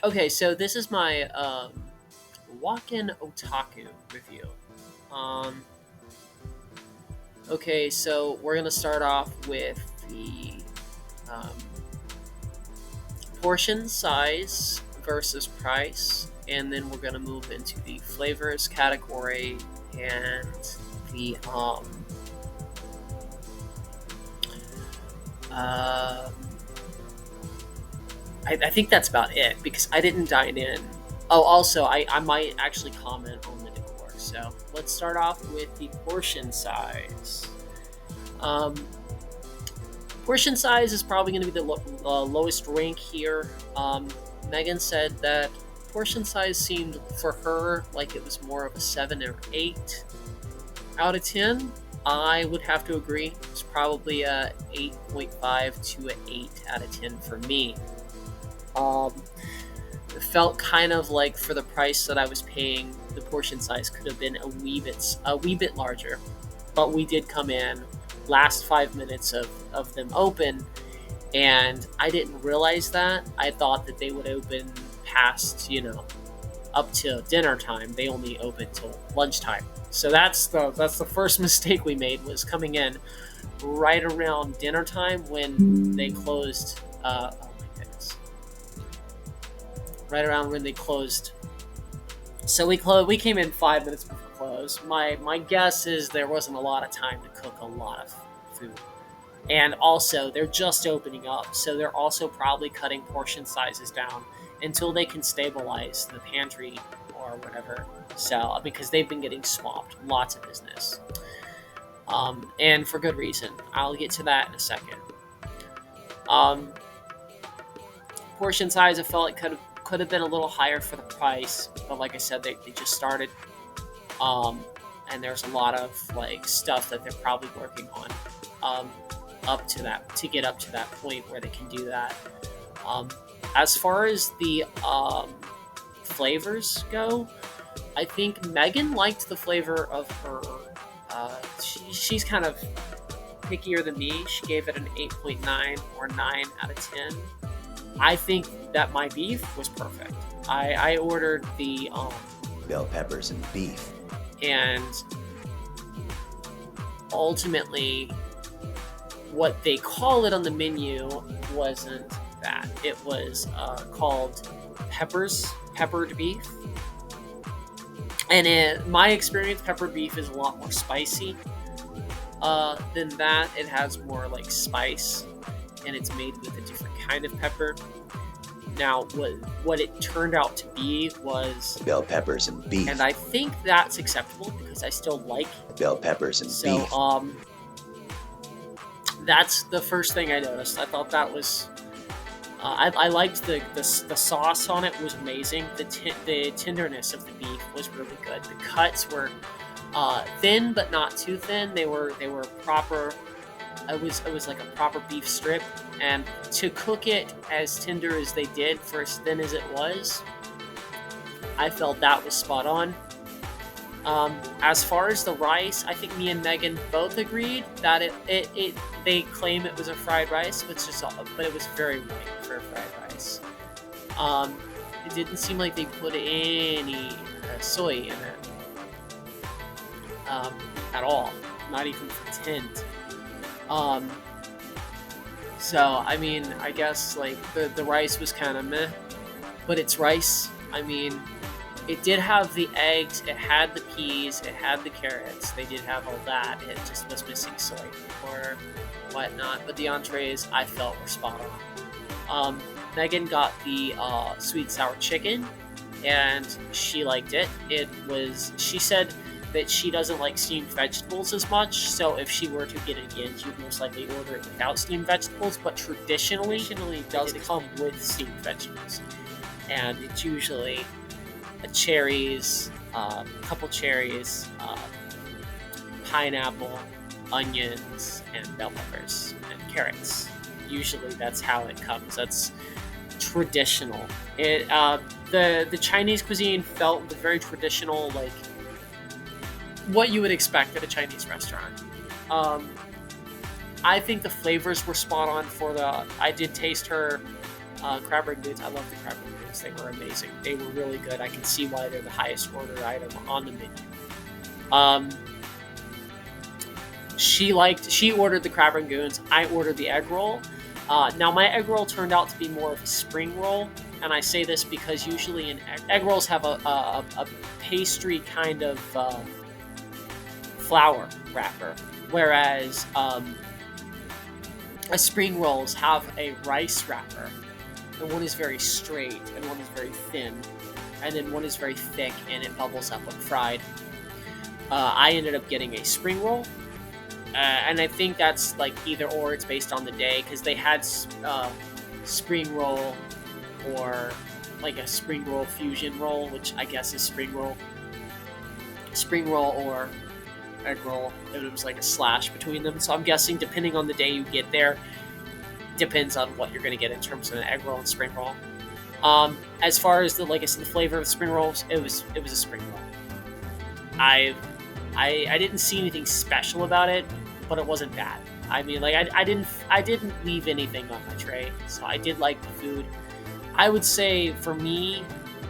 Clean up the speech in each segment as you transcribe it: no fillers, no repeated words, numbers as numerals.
Okay, so this is my wok'n otaku review. Um, okay, so we're gonna start off with the um, portion size versus price, and then we're gonna move into the flavors category and the um I think that's about it because I didn't dine in. Oh, also, I might actually comment on the decor. So let's start off with the portion size. Um, Portion size is probably going to be the lowest rank here. Megan said that portion size seemed for her like it was more of a 7 or 8 out of 10. I would have to agree. It's probably a 8.5 to an 8 out of 10 for me. Um, it felt kind of like for the price that I was paying, the portion size could have been a wee bit larger. But we did come in last 5 minutes of them open, and I didn't realize that. I thought that they would open past, up to dinner time. They only open till lunchtime. So that's the first mistake we made, was coming in right around dinner time when they closed. Oh my goodness! Right around when they closed. So we came in 5 minutes before close. My guess is there wasn't a lot of time to cook a lot of food. And also, they're just opening up, so they're also probably cutting portion sizes down until they can stabilize the pantry or whatever. So, because they've been getting swamped, lots of business, and for good reason. I'll get to that in a second. Um, Portion size, I felt it could have been a little higher for the price, but like I said, they just started, um, and there's a lot of like stuff that they're probably working on. Um, Up to get up to that point where they can do that. Um, as far as the flavors go, I think Megan liked the flavor of her. She's kind of pickier than me. She gave it an 8.9 or 9 out of 10. I think that my beef was perfect. I ordered the bell peppers and beef, and ultimately what they call it on the menu wasn't that. It was called peppered beef. And in my experience, peppered beef is a lot more spicy than that. It has more like spice, and it's made with a different kind of pepper. Now, what it turned out to be was bell peppers and beef, and I think that's acceptable because I still like bell peppers and so beef. That's the first thing I noticed. I thought that was. I liked the sauce on it was amazing. The tenderness of the beef was really good. The cuts were thin but not too thin. They were proper. It was like a proper beef strip, and to cook it as tender as they did for as thin as it was, I felt that was spot on. As far as the rice, I think me and Megan both agreed that it they claim it was a fried rice, but it was very white for a fried rice. It didn't seem like they put any soy in it at all, not even for tint. So I mean, I guess like the rice was kind of meh, but it's rice. I mean, it did have the eggs, it had the peas, it had the carrots. They did have all that. It just was missing soy or whatnot. But the entrees I felt were spot on. Megan got the sweet sour chicken, and she liked it. She said that she doesn't like steamed vegetables as much, so if she were to get it again, she would most likely order it without steamed vegetables. But traditionally, it does come with steamed vegetables, and it's usually cherries, a couple cherries, pineapple, onions, and bell peppers and carrots. Usually, that's how it comes. That's traditional. The Chinese cuisine felt very traditional, like what you would expect at a Chinese restaurant. I think the flavors were spot on for the. I did taste her Crab rangoons. I love the crab rangoons. They were amazing. They were really good. I can see why they're the highest order item on the menu. Um, she ordered the crab rangoons. I ordered the egg roll. Now my egg roll turned out to be more of a spring roll, and I say this because usually in egg rolls have a pastry kind of flour wrapper, whereas a spring rolls have a rice wrapper, and one is very straight and one is very thin, and then one is very thick and it bubbles up when fried. I ended up getting a spring roll, and I think that's like either or. It's based on the day because they had spring roll or like a spring roll fusion roll, which I guess is spring roll or egg roll. It was like a slash between them. So I'm guessing depending on the day you get there, depends on what you're going to get in terms of an egg roll and spring roll. As far as the like I said, the flavor of the spring rolls, it was a spring roll. I didn't see anything special about it, but it wasn't bad. I mean, like I didn't leave anything on my tray, so I did like the food. I would say for me,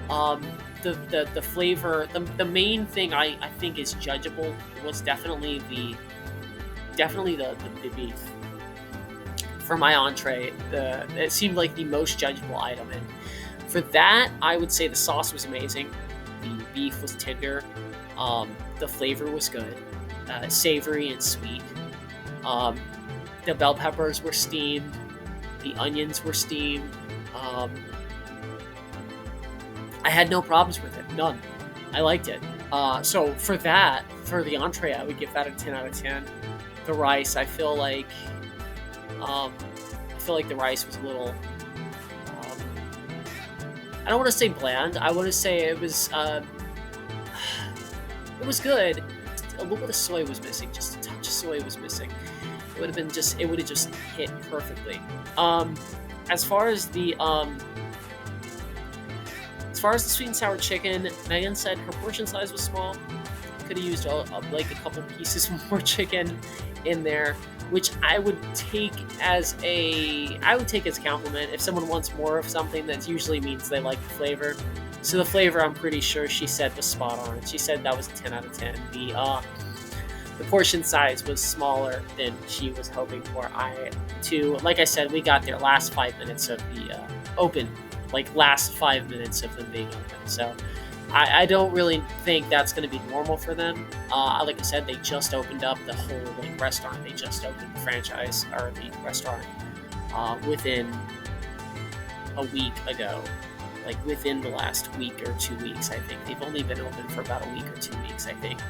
the flavor, the main thing I think is judgeable was definitely the beef. For my entree, it seemed like the most judgeable item, and for that, I would say the sauce was amazing. The beef was tender. The flavor was good, savory and sweet. The bell peppers were steamed. The onions were steamed. I had no problems with it, none. I liked it. So for the entree, I would give that a 10 out of 10. The rice, I feel like the rice was a little. I don't want to say bland. I want to say it was good. A little bit of soy was missing. Just a touch of soy was missing. It would have just hit perfectly. As far as the sweet and sour chicken, Megan said her portion size was small. Could have used like a couple pieces more chicken in there, which I would take as a compliment. If someone wants more of something, that usually means they like the flavor. So the flavor, I'm pretty sure she said was spot on. She said that was a 10 out of 10. The portion size was smaller than she was hoping for. Like I said, we got there last 5 minutes of the open, like last 5 minutes of them being open. So I don't really think that's going to be normal for them. Like I said, they just opened up the whole restaurant. They just opened the franchise or the restaurant within a week ago. Like within the last week or 2 weeks, I think. They've only been open for about a week or 2 weeks, I think.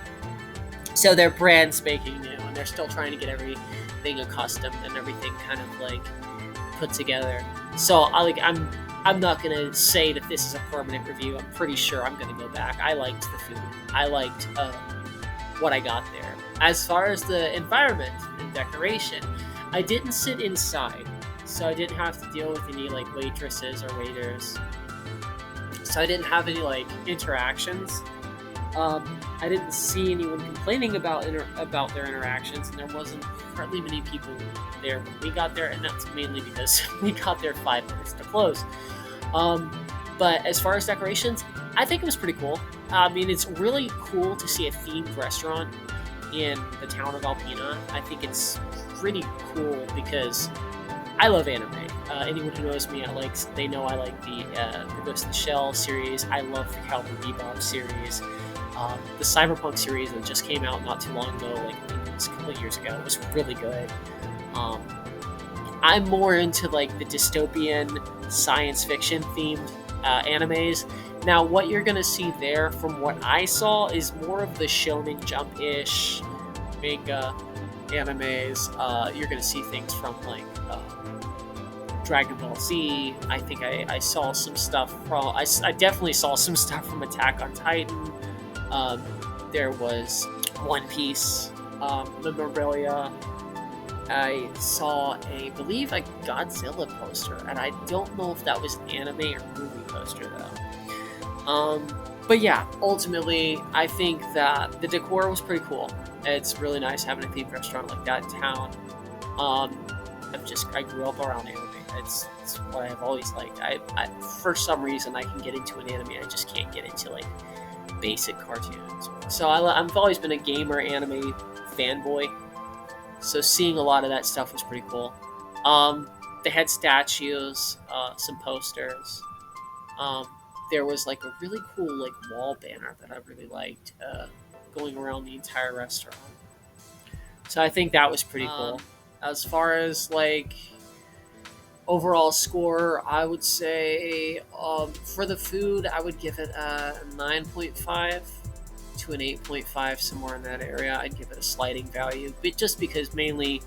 So they're brand spanking new, and they're still trying to get everything accustomed and everything kind of like put together. So I'm not gonna say that this is a permanent review. I'm pretty sure I'm gonna go back. I liked the food. I liked what I got there. As far as the environment and decoration, I didn't sit inside, so I didn't have to deal with any like waitresses or waiters. So I didn't have any like interactions. I didn't see anyone complaining about their interactions, and there wasn't hardly many people there when we got there, and that's mainly because we got there 5 minutes to close. But as far as decorations, I think it was pretty cool. I mean, it's really cool to see a themed restaurant in the town of Alpena. I think it's pretty cool because I love anime. Anyone who knows me, they know I like the Ghost in the Shell series. I love the Cowboy Bebop series. The Cyberpunk series that just came out not too long ago, like I think it was a couple of years ago, was really good. I'm more into like the dystopian science fiction themed animes. Now, what you're gonna see there, from what I saw, is more of the Shonen Jump-ish manga animes. You're gonna see things from like Dragon Ball Z. I think I saw some stuff from. I definitely saw some stuff from Attack on Titan. There was One Piece memorabilia. I saw I believe a Godzilla poster, and I don't know if that was an anime or movie poster though. But yeah, ultimately, I think that the decor was pretty cool. It's really nice having a themed restaurant like that in town. I grew up around anime, It's what I've always liked. For some reason I can get into an anime, I just can't get into like basic cartoons. So I've always been a gamer anime fanboy. So seeing a lot of that stuff was pretty cool. They had statues, some posters. Um, there was like a really cool like wall banner that I really liked, going around the entire restaurant. So I think that was pretty cool. As far as like overall score, I would say, for the food, I would give it a 9.5 to an 8.5, somewhere in that area. I'd give it a sliding value, but just because mainly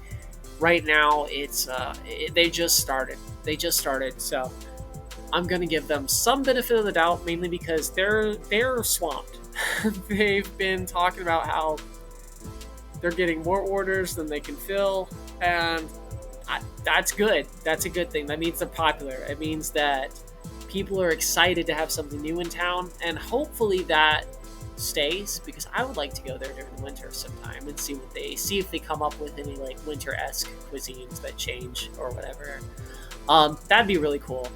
right now they just started. They just started, so I'm gonna give them some benefit of the doubt, mainly because they're swamped. They've been talking about how they're getting more orders than they can fill, and that's good. That's a good thing. That means they're popular. It means that people are excited to have something new in town, and hopefully that stays, because I would like to go there during the winter sometime and see if they come up with any like winter-esque cuisines that change or whatever. That'd be really cool.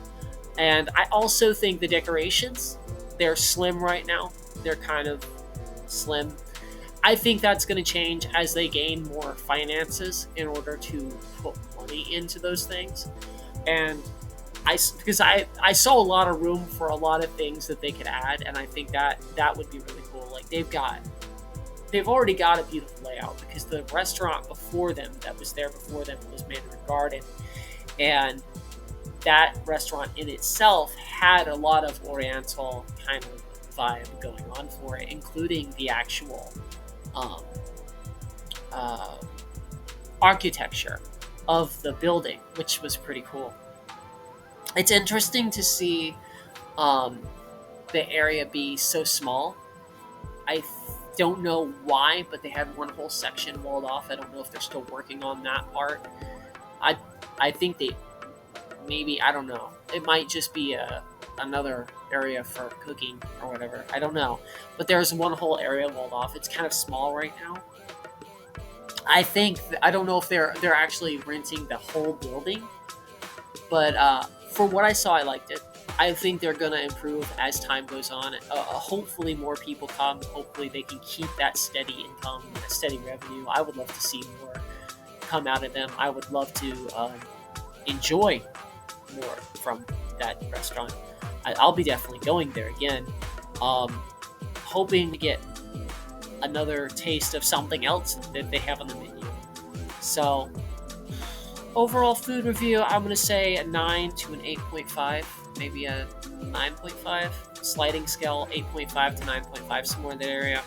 And I also think the decorations, they're slim right now. They're kind of slim. I think that's going to change as they gain more finances in order to put money into those things. And because I saw a lot of room for a lot of things that they could add, and I think that would be really cool. Like they've already got a beautiful layout, because the restaurant before them that was there before them was Mandarin Garden, and that restaurant in itself had a lot of Oriental kind of vibe going on for it, including the actual um, uh, architecture of the building, which was pretty cool. It's interesting to see um, the area be so small. I don't know why, but they had one whole section walled off. I don't know if they're still working on that part. I I think they maybe, I don't know. It might just be another area for cooking or whatever. I don't know. But there's one whole area walled off. It's kind of small right now. I don't know if they're actually renting the whole building, but for what I saw, I liked it. I think they're gonna improve as time goes on. Hopefully, more people come. Hopefully, they can keep that steady income, that steady revenue. I would love to see more come out of them. I would love to enjoy more from that restaurant. I'll be definitely going there again, hoping to get another taste of something else that they have on the menu. So, overall food review, I'm going to say a 9 to an 8.5, maybe a 9.5. Sliding scale, 8.5 to 9.5, somewhere in that area.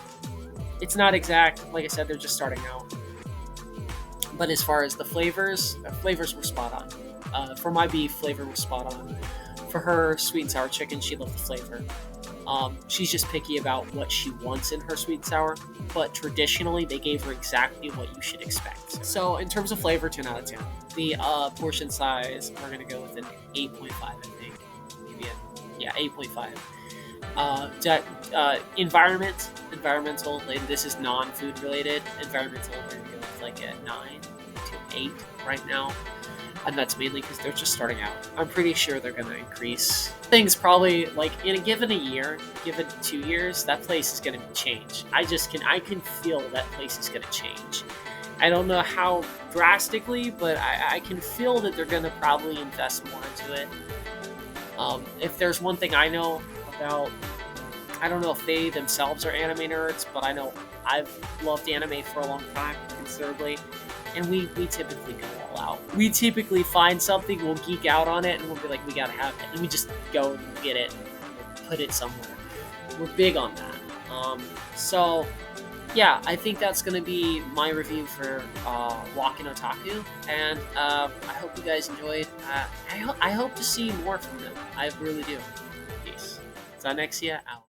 It's not exact. Like I said, they're just starting out. But as far as the flavors were spot on. For my beef, flavor was spot on. For her sweet and sour chicken, she loved the flavor. She's just picky about what she wants in her sweet and sour, but traditionally they gave her exactly what you should expect. So in terms of flavor, 10 out of 10. The portion size, we're going to go with an 8.5, I think. Maybe yeah, 8.5. Environmental, like, this is non-food related. Environmental, we're going to go with like a 9 to 8 right now. And that's mainly because they're just starting out. I'm pretty sure they're going to increase things probably like in a year, given 2 years, that place is going to change. I can feel that place is going to change. I don't know how drastically, but I can feel that they're going to probably invest more into it. If there's one thing I know about, I don't know if they themselves are anime nerds, but I know I've loved anime for a long time, considerably. And we typically go all out. We typically find something, we'll geek out on it, and we'll be like, we gotta have it. And we just go and get it, and we'll put it somewhere. We're big on that. So, yeah, I think that's gonna be my review for wok'n Otaku. And I hope you guys enjoyed. I hope to see more from them. I really do. Peace. Zanexia out.